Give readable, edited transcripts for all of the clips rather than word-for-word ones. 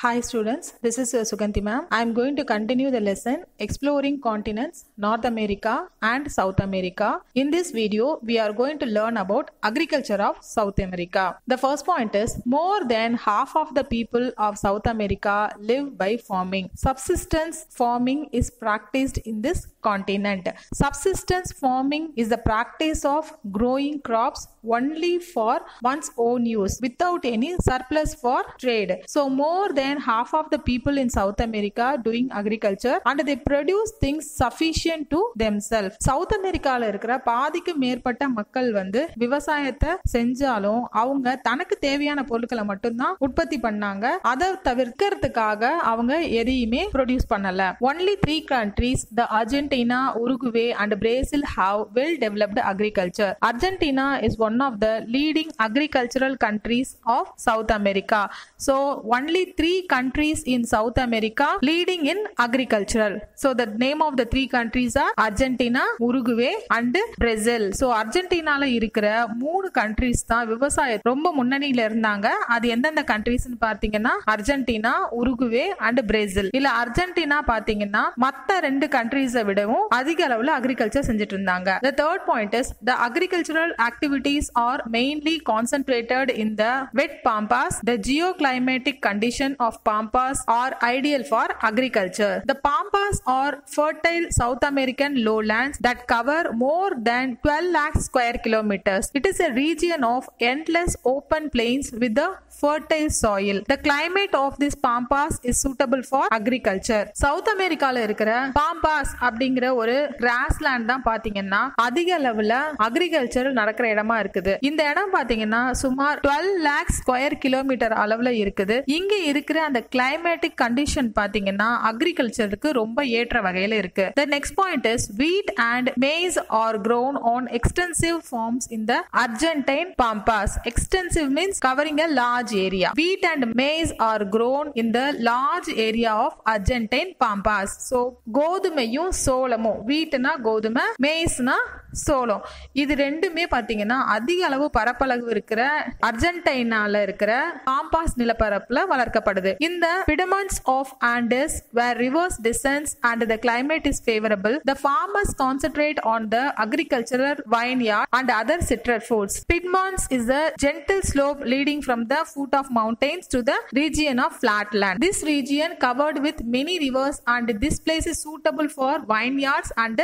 Hi students, this is Suganti ma'am. I am going to continue the lesson exploring continents North America and South America. In this video, we are going to learn about agriculture of South America. The first point is more than half of the people of South America live by farming. Subsistence farming is practiced in this continent. Subsistence farming is the practice of growing crops only for one's own use without any surplus for trade. So more than half of the people in South America doing agriculture and they produce things sufficient to themselves. South Americaல இருக்கிற பாதிக்கு மேற்பட்ட மக்கள் வந்து விவசாயத்தை செஞ்சாலும் அவங்க தனக்கு தேவையான பொருட்களை மட்டும்தான் உற்பத்தி பண்ணாங்க. அதை தவிர்க்கிறதுக்காக அவங்க எதையுமே ப்ரொடியூஸ் பண்ணல. Only 3 countries, the Argentina, Uruguay and Brazil have well developed agriculture. Argentina is one of the leading agricultural countries of South America. So only 3 countries in South America leading in agricultural. So the name of the 3 countries are Argentina, Uruguay and Brazil. So Argentinaல இருக்கிற 3 countries தான் விவசாய ரொம்ப முன்னணியில இருந்தாங்க. அது எந்தெந்த countriesனு பார்த்தீங்கன்னா Argentina, Uruguay and Brazil. இல்ல Argentina பார்த்தீங்கன்னா மத்த 2 countries-ஐ விடவும் அதிக அளவுல agriculture செஞ்சிட்டு இருந்தாங்க. The third point is the agricultural activities are mainly concentrated in the wet pampas. The geoclimatic condition of pampas are ideal for agriculture. The pampas are fertile South American lowlands that cover more than 12 lakh square kilometers. It is a region of endless open plains with a fertile soil. The climate of this pampas is suitable for agriculture. South Americaல இருக்கிற pampas அப்படிங்கிற ஒரு grassland தான் பாத்தீங்கன்னா அதிக அளவுல agriculture நடக்கிற இடமா இருக்குது. இந்த இடம் பாத்தீங்கன்னா சுமார் 12 லேக் ஸ்கொயர் கிலோமீட்டர் அளவுல இருக்குது. இங்க இருக்கிற அந்த கிளைமேட்டிக் கண்டிஷன் பாத்தீங்கன்னா அக்ரிகல்ச்சருக்கு ரொம்ப ஏற்ற வகையில இருக்கு. The next point is wheat and maize are grown on extensive farms in the Argentine pampas. Extensive means covering a large area. Wheat and maize are grown in the large area of Argentine pampas. So கோதுமையும் சோளமும், வீட்னா கோதுமை, மேய்ஸ்னா சோளம், இது ரெண்டுமே பாத்தீங்கன்னா அதிக அளவு பரப்பளவு இருக்கிற அர்ஜென்டைனால இருக்கிற பாம்பாஸ் நிலப்பரப்புல வளர்க்கப்படுது. இந்த Piedmonts of Andes where rivers descends and the climate is favorable, the farmers concentrate on the agricultural vineyard and other citrus fruits. Piedmonts is a gentle slope leading from the foot of mountains to the region of flatland. This region covered with many rivers and this place is suitable for vineyards and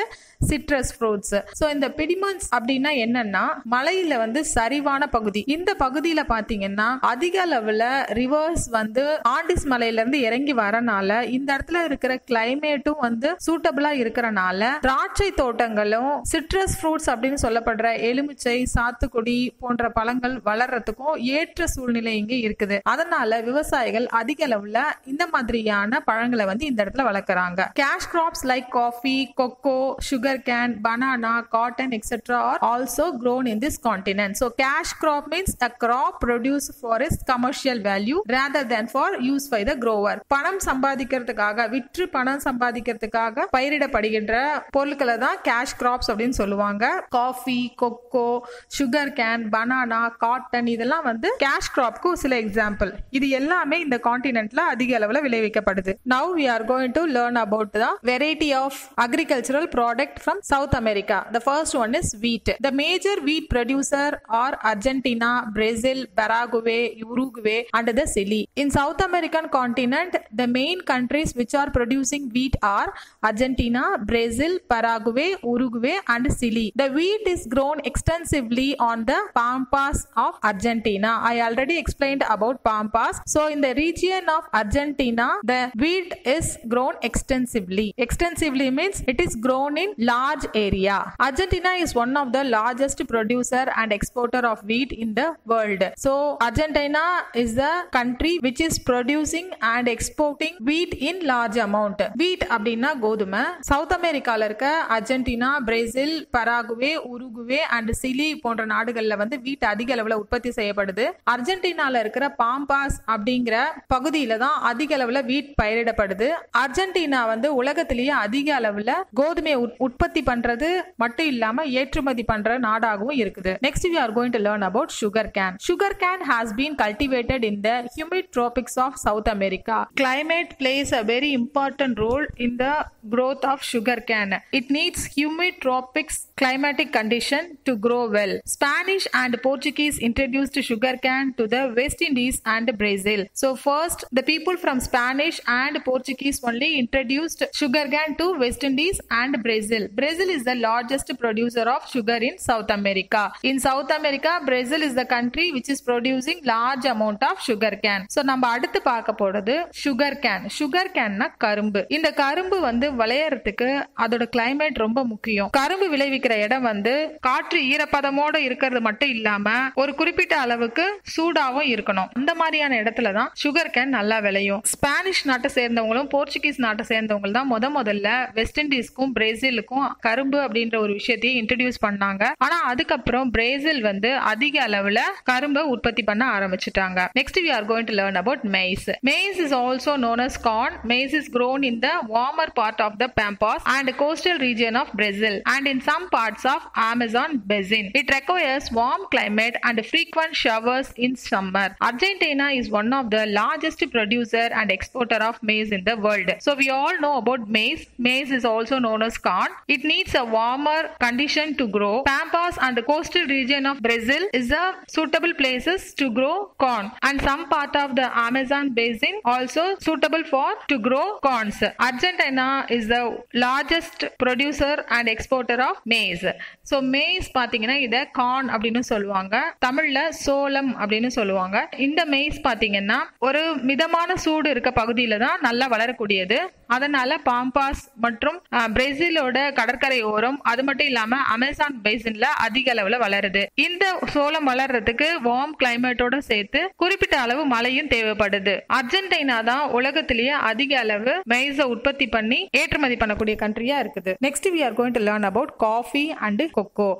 citrus fruits. So இந்த Piedmonts அப்படின்னா என்னன்னா மலையில வந்து சரிவான பகுதி. இந்த பகுதியில பாத்தீங்கன்னா அதிக அளவுல ரிவர்ஸ் வந்து ஆண்டிஸ் மலையில இருந்து இறங்கி வரனால இந்த இடத்துல இருக்கிற கிளைமேட்டும் வந்து சூட்டபிளா இருக்கறனால திராட்சை தோட்டங்களும் சிட்ரஸ் ஃப்ரூட்ஸ் அப்படின்னு சொல்லப்படுற எலுமிச்சை, சாத்துக்குடி போன்ற பழங்கள் வளர்றதுக்கும் ஏற்ற சூழ்நிலை இங்க இருக்குது. அதனால விவசாயிகள் அதிக அளவுல இந்த மாதிரியான பழங்களை வந்து இந்த இடத்துல வளர்க்கறாங்க. Cash crops like coffee, cocoa, sugarcane, banana, cotton etc. are also grown in this continent. So cash crop means a crop produced for its commercial value rather than for use by the grower. பணம் சம்பாதிக்கிறதுக்காக, விற்று பணம் சம்பாதிக்கிறதுக்காக பயிரிடப்படுகின்ற பொருட்களை தான் cash crops அப்படின்னு சொல்லுவாங்க. Coffee, cocoa, sugarcane, banana, cotton இதெல்லாம் வந்து cash கிராப்க்கு சில எக்ஸாம்பிள். இது எல்லாமே இந்த கான்டினென்ட்ல அதிக அளவுல விளைவிக்கப்படுது. Now we are going to learn about the variety of agricultural product from South America. The first one is wheat. The major wheat producer are Argentina, Brazil, Paraguay, Uruguay and the Chile. In South American continent, the main countries which are producing wheat are Argentina, Brazil, Paraguay, Uruguay and Chile. The wheat is grown extensively on the pampas of Argentina. I already explained about pampas. So in the region of Argentina, the wheat is grown extensively. Extensively means it is grown in large area. Argentina is one of the largest producer and exporter of wheat in the world. So Argentina is the country which is producing and exporting wheat in large amount. Wheat அப்படினா கோதுமை. South அமெரிக்கால இருக்க Argentina, Brazil, Paraguay, Uruguay and Chile போன்ற நாடுகள்ல வந்து வீட் அதிக அளவுல உற்பத்தி செய்யப்படுது. அர்ஜென்டினால இருக்கிற பாம்பாஸ் அப்படிங்கிற பகுதியில தான் அதிக அளவுல வீட் பயிரிடப்படுது. அர்ஜென்டினா வந்து உலகத்திலேயே அதிக அளவுல கோதுமையை உற்பத்தி பண்றது மட்டும் இல்லாம ஏற்றுமதி பண்ற நாடாகவும் இருக்குது. Next we are going to learn about sugar cane. Sugar cane has been cultivated in the humid tropics of South America. Climate plays a very important role in the growth of sugarcane. It needs humid tropics climatic condition to grow well. Spanish and Portuguese introduced sugarcane to the West Indies and Brazil. So first, the people from Spanish and Portuguese only introduced sugarcane to West Indies and Brazil. Brazil is the largest producer of sugar in South America. In South America, Brazil is the country which is producing large amount of sugarcane. So நம்ம அடுத்து பார்க்க போறது sugarcane. Sugarcane கரும்பு. இந்த கரும்பு வந்து விளையறதுக்கு அதோட climate ரொம்ப முக்கியம். கரும்பு விளைவிக்கிற இடம் வந்து காற்று ஈரப்பதமோட இருக்கிறது மட்டும் இல்லாம ஒரு குறிப்பிட்ட அளவுக்கு சூடாவும் இருக்கணும். அந்த மாதிரியான இடத்துல தான் sugarcane நல்லா விளையும். ஸ்பானிஷ் நாட்டை சேர்ந்தவங்களும் போர்ச்சுகீஸ் நாட்டை சேர்ந்தவங்க தான் முதல்ல வெஸ்ட் இண்டீஸ்க்கும் பிரேசிலுக்கும் கரும்பு அப்படின்ற ஒரு விஷயத்தை இன்ட்ரோடியூஸ் பண்ணாங்க. ஆனா அதுக்கப்புறம் பிரேசில் வந்து அதிக அளவுல கரும்பை உற்பத்தி பண்ண ஆரம்பிச்சிட்டாங்க. Next we are going to learn about maize. Maize is also known as corn. Maize is grown in the warmer part of the Pampas and coastal region of Brazil and in some parts of Amazon basin. It requires warm climate and frequent showers in summer. Argentina is one of the largest producer and exporter of maize in the world. So we all know about maize. Maize is also known as corn. It needs a warmer condition to grow. Pampas and coastal region of Brazil is a suitable places to grow corn and some part of the Amazon basin also suitable for to grow corns. Argentina is the largest producer and exporter of maize. So maize பாத்தீங்கன்னா இத corn அப்படின்னு சொல்லுவாங்க. தமிழ்ல சோளம் அப்படின்னு சொல்லுவாங்க. இந்த maize பாத்தீங்கன்னா ஒரு மிதமான சூடு இருக்க பகுதியில தான் நல்லா வளரக்கூடியது. அதனால பாம்பாஸ் மற்றும் பிரேசிலோட கடற்கரை ஓரம் அது மட்டும் இல்லாம அமேசான் பேசின்ல அதிக அளவுல வளருது. இந்த சோளம் வளர்றதுக்கு வார்ம் கிளைமேட்டோட சேர்த்து குறிப்பிட்ட அளவு மழையும் தேவைப்படுது. அர்ஜென்டினா தான் உலகத்திலேயே அதிக அளவு மைஸை உற்பத்தி பண்ணி ஏற்றுமதி பண்ணக்கூடிய கண்ட்ரியா இருக்குது. Next we are going to learn about coffee and cocoa.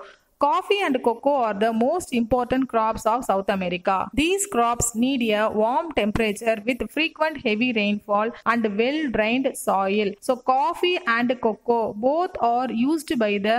Coffee and cocoa are the most important crops of South America. These crops need a warm temperature with frequent heavy rainfall and well-drained soil. So coffee and cocoa both are used by the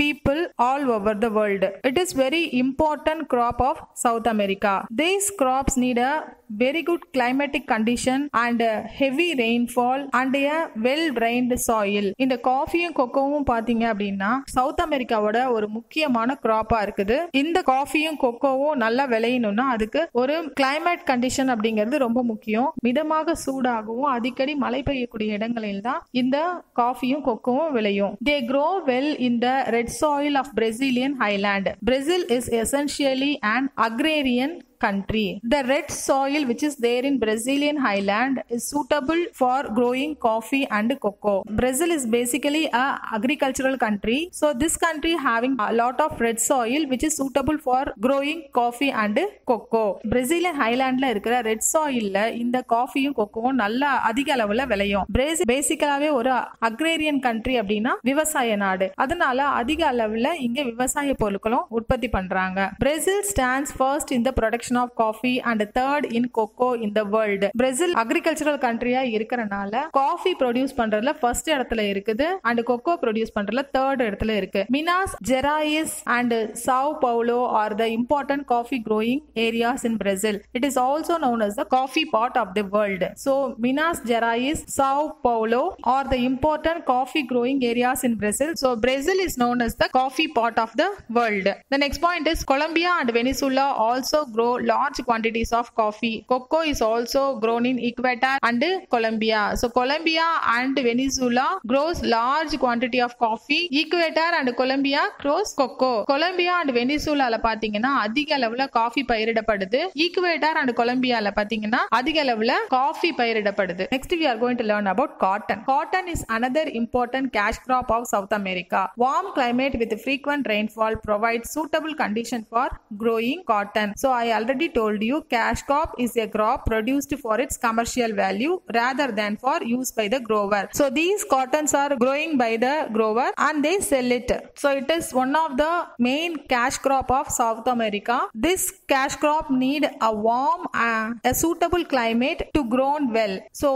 people all over the world. It is very important crop of South America. These crops need a very good climatic condition and heavy rainfall and a well-drained soil. இந்த காஃபியும் கொக்கோவும் பாத்தீங்க அப்படின்னா south அமெரிக்காவோட ஒரு முக்கியமான கிராப்பா இருக்குது. இந்த காஃபியும் கொக்கோவும் நல்லா விளையணும்னா அதுக்கு ஒரு கிளைமேட் கண்டிஷன் அப்படிங்கிறது ரொம்ப முக்கியம். மிதமாக சூடாகவும் அடிக்கடி மழை பெய்யக்கூடிய இடங்களில் தான் இந்த காஃபியும் கொக்கோவும் விளையும். They grow well in the red soil of Brazilian highland. Brazil is essentially an agrarian country. The red soil which is there in Brazilian highland is suitable for growing coffee and cocoa. Brazil is basically a agricultural country. So this country having a lot of red soil which is suitable for growing coffee and cocoa. Brazilian highlandல இருக்கிற red soilல இந்த காஃபியும் கொக்கோவும் நல்ல அதிக அளவுல விளையும். பேசிக்கலாவே ஒரு agrarian country அப்படின்னா விவசாய நாடு. அதனால அதிக அளவுல இங்க விவசாய பொருட்களும் உற்பத்தி பண்றாங்க. Brazil stands first in the production of coffee and third in cocoa in the world. Brazil agricultural country-ஆ இருக்கறனால காஃபி ப்ரொடியூஸ் பண்றதுல ஃபர்ஸ்ட் இடத்துல இருக்குது and cocoa ப்ரொடியூஸ் பண்றதுல தேர்ட் இடத்துல இருக்கு. Minas Gerais and Sao Paulo are the important coffee growing areas in Brazil. It is also known as the coffee pot of the world. So Minas Gerais, Sao Paulo are the important coffee growing areas in Brazil. So Brazil is known as the coffee pot of the world. The next point is Colombia and Venezuela also grow large quantities of coffee. Cocoa is also grown in Ecuador and Colombia. So Colombia and Venezuela grows large quantity of coffee. Ecuador and Colombia grows cocoa. Colombia and Venezuela பாத்தீங்கன்னா அதிக அளவுல coffee பயிரிடப்படுது. Ecuador and Colombia பாத்தீங்கன்னா அதிக அளவுல coffee பயிரிடப்படுது. Next we are going to learn about cotton. Cotton is another important cash crop of South America. Warm climate with frequent rainfall provides suitable condition for growing cotton. So I already told you cash crop is a crop produced for its commercial value rather than for use by the grower. So these cottons are growing by the grower and they sell it. So it is one of the main cash crop of South America. This cash crop need a warm a suitable climate to grow well. So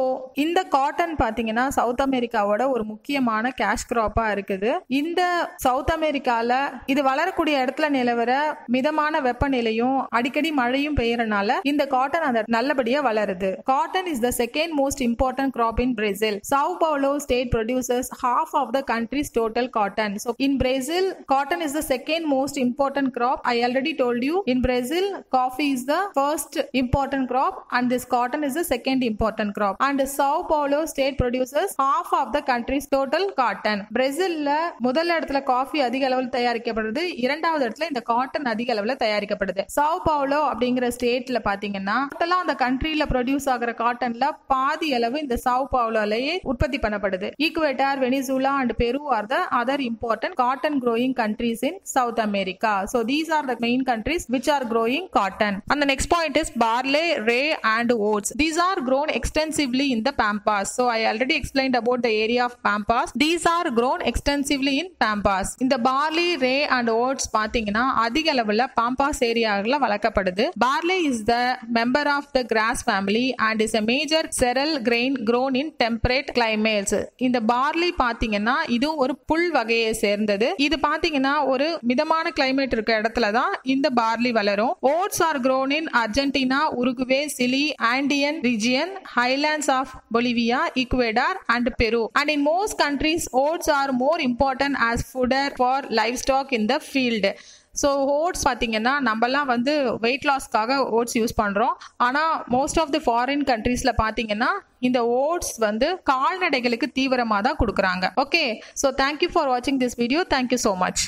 இந்த cotton பாத்தீங்கன்னா south அமெரிக்காவோட ஒரு முக்கியமான cash கிராப்பா இருக்குது. இந்த south அமெரிக்கால இது வளரக்கூடிய இடத்துல நிலவர மிதமான வெப்பநிலையும் அடிக்கடி மழையும் பெய்யறனால இந்த காட்டன் அந்த நல்லபடியா வளருது. Cotton is the second most important crop in Brazil. Sao Paulo state produces half of the country's total cotton. So in Brazil, cotton is the second most important crop. I already told you, in Brazil, coffee is the first important crop and this cotton is the second important crop. And Sao Paulo state produces half of the country's total cotton. Brazilல முதல் இடத்துல coffee அதிக அளவில் தயாரிக்கப்படுது, இரண்டாவது இடத்துல இந்த cotton அதிக அளவில் தயாரிக்கப்படுது. Sao Paulo அப்படிங்கிற ஸ்டேட்ல பாத்தீங்கன்னா டோட்டலா அந்த கண்ட்ரில ப்ரொடியூஸ் ஆகிற காட்டன்ல பாதி அளவு இந்த Sao Pauloலயே உற்பத்தி பண்ணப்படுது. Ecuador, Venezuela and Peru are the other important cotton growing countries in South America. So these are the main countries which are growing cotton. And the next point is barley, rye and oats. These are grown extensively in the Pampas. So I already explained about the area of Pampas. These are grown extensively in Pampas. இந்த barley, rye and oats பாத்தீங்கன்னா அதிக அளவுல Pampas ஏரியால வளர்க்கப்படுது. Barley is the member of the grass family and is a major cereal grain grown in temperate climates. இந்த barley பாத்தீங்கன்னா இது ஒரு புல் வகையை சேர்ந்தது. இது பாத்தீங்கன்னா ஒரு மிதமான கிளைமேட் இருக்க இடத்துல தான் இந்த barley வளரும். Oats are grown in Argentina, Uruguay, Chile, Andean region, highlands of Bolivia, Ecuador and Peru. And in most countries, oats are more important as fodder for livestock in the field. So oats பார்த்தீங்கன்னா நம்மலாம் வந்து wait லாஸ்க்காக oats use பண்ணுறோம். ஆனால் most of the foreign கண்ட்ரீஸில் பார்த்தீங்கன்னா இந்த oats வந்து கால்நடைகளுக்கு தீவிரமாக தான் கொடுக்குறாங்க. ஓகே, ஸோ தேங்க்யூ ஃபார் வாட்சிங் this video. Thank you so much.